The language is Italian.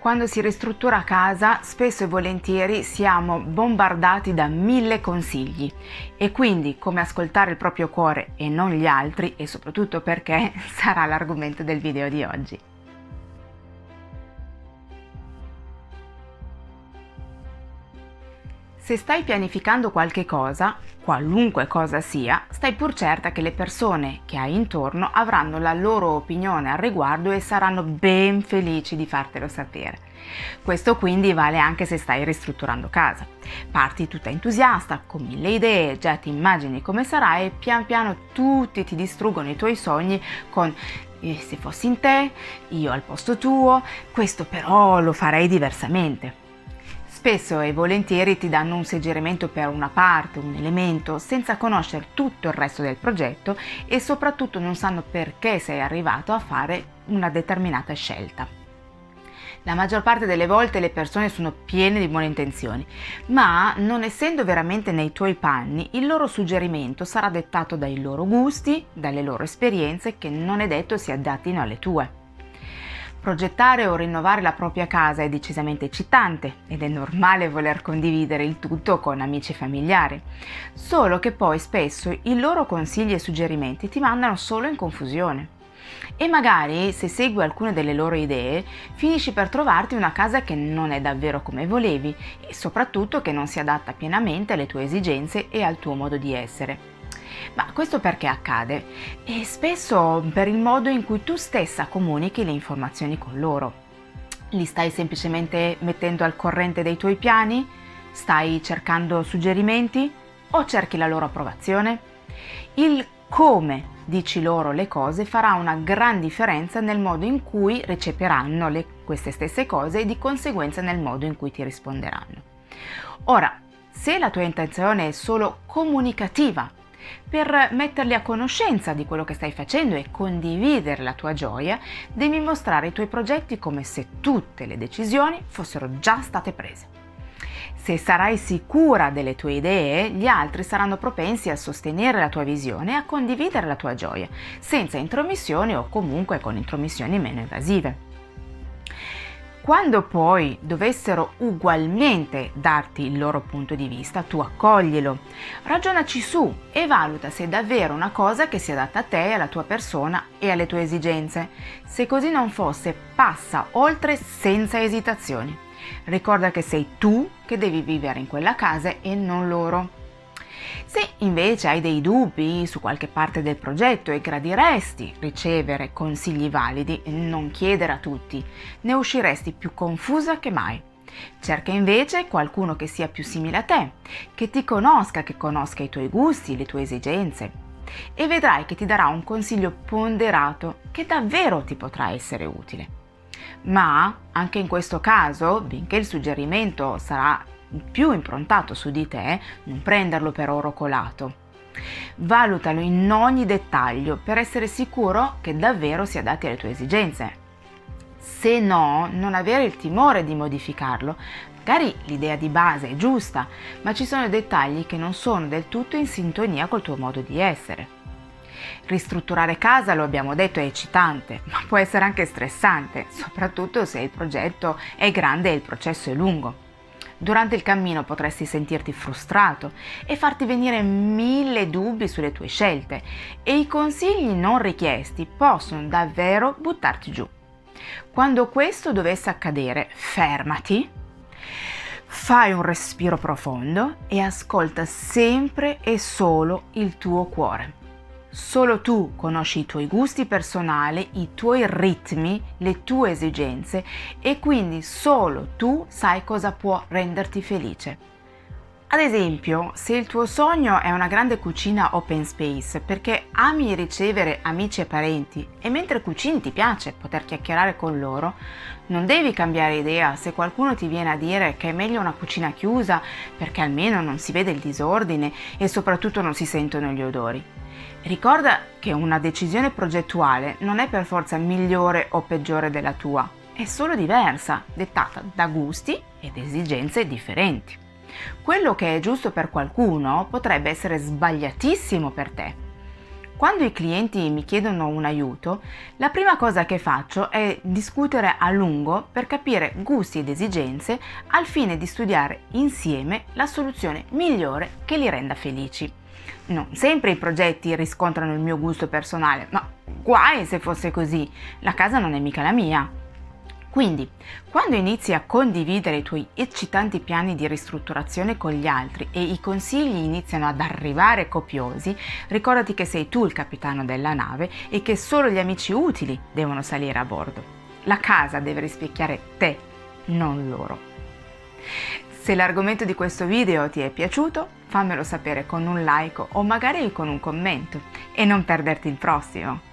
Quando si ristruttura casa, spesso e volentieri siamo bombardati da 1000 consigli e quindi come ascoltare il proprio cuore e non gli altri, e soprattutto perché, sarà l'argomento del video di oggi. Se stai pianificando qualche cosa, qualunque cosa sia, stai pur certa che le persone che hai intorno avranno la loro opinione al riguardo e saranno ben felici di fartelo sapere. Questo quindi vale anche se stai ristrutturando casa. Parti tutta entusiasta, con 1000 idee, già ti immagini come sarà e pian piano tutti ti distruggono i tuoi sogni con se fossi in te, io al posto tuo, questo però lo farei diversamente. Spesso e volentieri ti danno un suggerimento per una parte, un elemento, senza conoscere tutto il resto del progetto e soprattutto non sanno perché sei arrivato a fare una determinata scelta. La maggior parte delle volte le persone sono piene di buone intenzioni, ma non essendo veramente nei tuoi panni, il loro suggerimento sarà dettato dai loro gusti, dalle loro esperienze che non è detto si adattino alle tue. Progettare o rinnovare la propria casa è decisamente eccitante ed è normale voler condividere il tutto con amici e familiari, solo che poi spesso i loro consigli e suggerimenti ti mandano solo in confusione. E magari, se segui alcune delle loro idee, finisci per trovarti una casa che non è davvero come volevi e soprattutto che non si adatta pienamente alle tue esigenze e al tuo modo di essere. Ma questo perché accade? E spesso per il modo in cui tu stessa comunichi le informazioni con loro. Li stai semplicemente mettendo al corrente dei tuoi piani? Stai cercando suggerimenti? O cerchi la loro approvazione? Il come dici loro le cose farà una gran differenza nel modo in cui recepiranno queste stesse cose e di conseguenza nel modo in cui ti risponderanno. Ora, se la tua intenzione è solo comunicativa, per metterli a conoscenza di quello che stai facendo e condividere la tua gioia, devi mostrare i tuoi progetti come se tutte le decisioni fossero già state prese. Se sarai sicura delle tue idee, gli altri saranno propensi a sostenere la tua visione e a condividere la tua gioia, senza intromissioni o comunque con intromissioni meno invasive. Quando poi dovessero ugualmente darti il loro punto di vista, tu accoglilo, ragionaci su e valuta se è davvero una cosa che si adatta a te, alla tua persona e alle tue esigenze. Se così non fosse, passa oltre senza esitazioni. Ricorda che sei tu che devi vivere in quella casa e non loro. Se invece hai dei dubbi su qualche parte del progetto e gradiresti ricevere consigli validi, non chiedere a tutti, ne usciresti più confusa che mai. Cerca invece qualcuno che sia più simile a te, che ti conosca, che conosca i tuoi gusti, le tue esigenze e vedrai che ti darà un consiglio ponderato che davvero ti potrà essere utile. Ma anche in questo caso, benché il suggerimento sarà più improntato su di te, non prenderlo per oro colato. Valutalo in ogni dettaglio per essere sicuro che davvero si adatti alle tue esigenze. Se no, non avere il timore di modificarlo. Magari l'idea di base è giusta, ma ci sono dettagli che non sono del tutto in sintonia col tuo modo di essere. Ristrutturare casa, lo abbiamo detto, è eccitante, ma può essere anche stressante, soprattutto se il progetto è grande e il processo è lungo. Durante il cammino potresti sentirti frustrato e farti venire 1000 dubbi sulle tue scelte e i consigli non richiesti possono davvero buttarti giù. Quando questo dovesse accadere, fermati, fai un respiro profondo e ascolta sempre e solo il tuo cuore. Solo tu conosci i tuoi gusti personali, i tuoi ritmi, le tue esigenze e quindi solo tu sai cosa può renderti felice. Ad esempio, se il tuo sogno è una grande cucina open space perché ami ricevere amici e parenti e mentre cucini ti piace poter chiacchierare con loro, non devi cambiare idea se qualcuno ti viene a dire che è meglio una cucina chiusa perché almeno non si vede il disordine e soprattutto non si sentono gli odori. Ricorda che una decisione progettuale non è per forza migliore o peggiore della tua, è solo diversa, dettata da gusti ed esigenze differenti. Quello che è giusto per qualcuno potrebbe essere sbagliatissimo per te. Quando i clienti mi chiedono un aiuto, la prima cosa che faccio è discutere a lungo per capire gusti ed esigenze al fine di studiare insieme la soluzione migliore che li renda felici. Non sempre i progetti riscontrano il mio gusto personale, ma guai se fosse così, la casa non è mica la mia. Quindi, quando inizi a condividere i tuoi eccitanti piani di ristrutturazione con gli altri e i consigli iniziano ad arrivare copiosi, ricordati che sei tu il capitano della nave e che solo gli amici utili devono salire a bordo. La casa deve rispecchiare te, non loro. Se l'argomento di questo video ti è piaciuto, fammelo sapere con un like o magari con un commento e non perderti il prossimo.